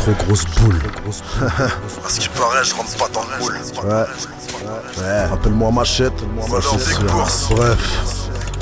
trop grosse boule. À ce qui paraît, je rentre pas dans le moule. Ouais, rappelle-moi Machette, ça c'est sûr. Bref,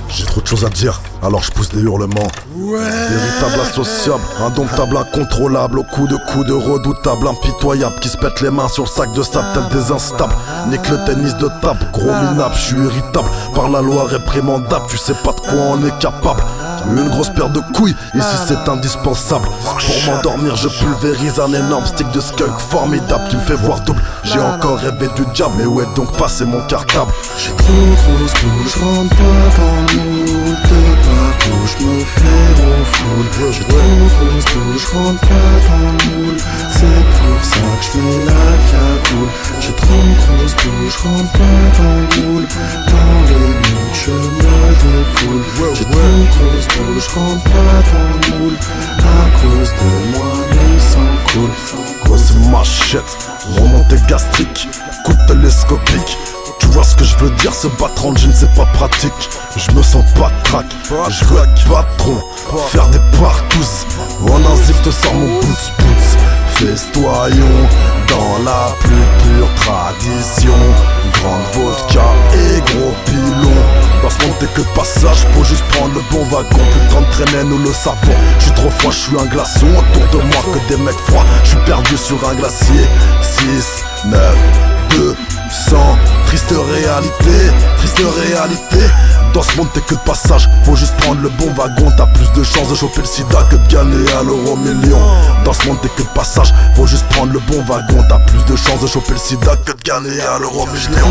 j'ai trop de choses à dire, alors je pousse des hurlements. Véritable associable, indomptable, incontrôlable, au coup de redoutable, impitoyable, qui se pète les mains sur le sac de sable tel des instables. Nique le tennis de table, gros minable, je suis irritable, par la loi réprimandable, tu sais pas de quoi on est capable. Une grosse paire de couilles, ici c'est indispensable. Pour m'endormir je pulvérise un énorme stick de skunk formidable qui me fait voir double. J'ai encore rêvé du diable, mais où est donc passé mon cartable? J'ai trop grosse boule, je rentre pas dans le moule. De partout je me fais au foule. J'ai trop grosse boule, je rentre pas dans le moule. C'est pour ça que je mets la cagoule. J'ai trop grosse boule, je rentre pas dans le moule. Dans les nuits je me défoule. J'ai trop grosse boule, je rentre pas dans le moule. À cause de moi mais sans cool. Grosse Machette, remontée gastrique, coup de télescopique. Tu vois ce que je veux dire, se battre en jean c'est pas pratique. Je me sens pas trac, je veux être patron, faire des partous. En un zip te sors mon boots. Festoyons dans la plus pure tradition. Grande vodka et gros pilon. Dans ce monde t'es que passage, faut juste prendre le bon wagon. Plus le temps de traîner, nous le savons. Je suis trop froid, je suis un glaçon. Autour de moi que des mecs froids. Je suis perdu sur un glacier. 6, 9, 2, 100. Triste réalité. Dans ce monde t'es que de passage, faut juste prendre le bon wagon. T'as plus de chances de choper le sida que de gagner à l'euro million. Dans ce monde t'es que de passage, faut juste prendre le bon wagon. T'as plus de chances de choper le sida que de gagner à l'euro million.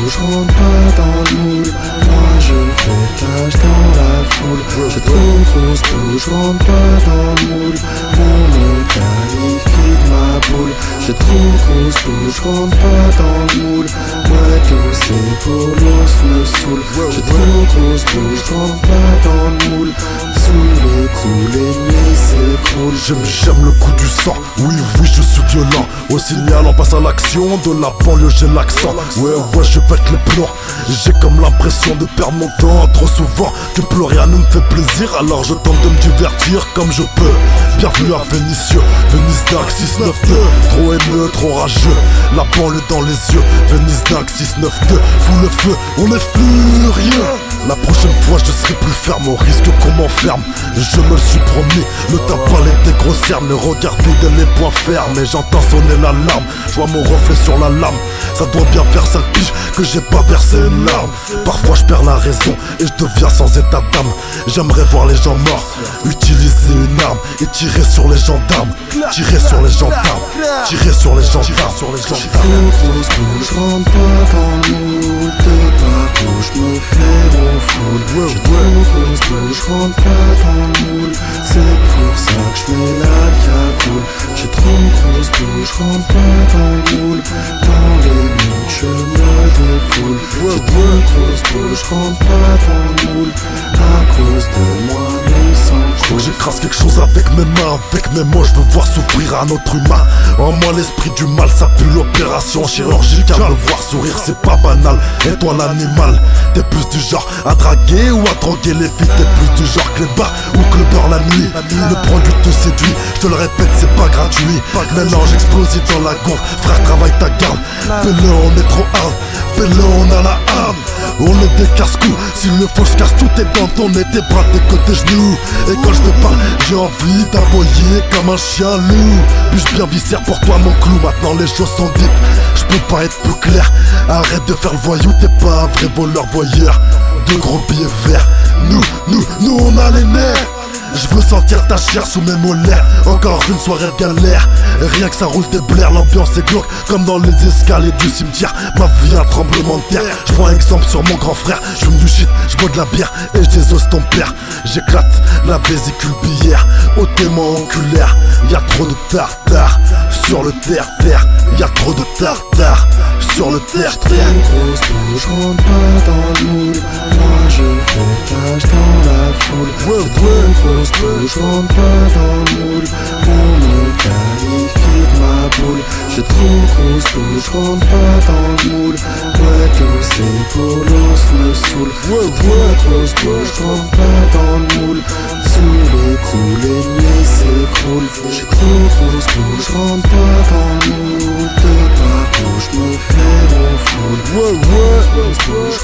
Je rentre pas dans le moule, moi je fais tâche dans la foule. J'ai trop grosse boule, je rentre pas dans le moule. On me qualifie de ma boule. J'ai trop grosse boule, je rentre pas dans le moule. Ouais tout c'est pour l'os me saoule. J'ai trop grosse boule, je rentre pas dans le moule. Sous les coups, l'ennemi s'écroule. J'aime le coup du sang, oui je suis violent. Au signal on passe à l'action, de la banlieue j'ai l'accent. Ouais je pète les plombs. J'ai comme l'impression de perdre mon temps trop souvent, que plus rien ne me fait plaisir. Alors je tente de me divertir comme je peux. Bienvenue à Vénitieux, Venise Dac 692. Trop haineux, trop rageux, la banlieue dans les yeux. Venise Dac 692, fout le feu, on est furieux. La prochaine fois je serai plus ferme, au risque qu'on m'enferme. Je me le suis promis, le tabac des grosses cernes. Le regard vide et les poings fermes. Et j'entends sonner l'alarme, je vois mon reflet sur la lame. Ça doit bien faire 5 piges que j'ai pas versé une larme. Parfois je perds la raison et je deviens sans état d'âme. J'aimerais voir les gens morts, utiliser une arme et tirer sur les gendarmes. Tirer sur les gendarmes, tirer sur les gendarmes, sur les gendarmes. Trop grosse boule, je rentre pas dans le moule. De partout je me fais au foule. J'ai trop grosse boule, je rentre pas dans le moule. C'est pour ça que je mets la cagoule. J'ai trop grosse boule, je rentre pas dans le moule. Dans les nuits je me défoule. J'ai trop grosse boule, je rentre pas dans le moule. À cause de moi mais sans Faut que j'écrase quelque chose avec mes mains, avec mes mots, je veux voir souffrir un autre humain. En moi l'esprit du mal, ça pue l'opération chirurgicale. Me voir sourire c'est pas banal, et toi l'animal, t'es plus du genre à draguer ou à droguer les filles. T'es plus du genre que les bars ou que le beurre la nuit. Le produit te séduit, je te le répète c'est pas gratuit. Mélange explosif dans la gonfle, frère travaille ta garde. Pelle on est trop hard, pelle on a la arme. On est des casse-coups, s'il le faut je casse tout tes dents, ton nez, tes bras, tes côtés, tes genoux. Et quand je te parle, j'ai envie d'aboyer comme un chien loup. Puis-je bien viscère pour toi mon clou, maintenant les choses sont dites. Je peux pas être plus clair, arrête de faire le voyou, t'es pas un vrai voleur voyeur. De gros billets verts, nous on a les nerfs. Je veux sentir ta chair sous mes molaires. Encore une soirée de galère, rien que ça roule des blaires. L'ambiance est glauque comme dans les escaliers du cimetière. Ma vie un tremblement de terre. Je prends un exemple sur mon grand frère. Je fume du shit, je bois de la bière et je désosse ton père. J'éclate la vésicule biliaire au témoin oculaire. Y'a trop de tartare sur le terre-terre. Y'a trop de tartare sur le terre-terre. Grosse boule, je rentre pas dans le moule. Moi je fais tâche dans la foule. Grosse boule, je rentre pas dans le moule. On me qualifie de ma boule. J'ai trop grosse boule, je rentre pas dans le moule. Ouais tout c'est pour l'os me saoule. J'ai trop grosse boule, je rentre pas dans le moule. Sous les coups l'ennemi s'écroule. J'ai trop ce je rentre pas dans le moule. De partout j'me fais au foule. Je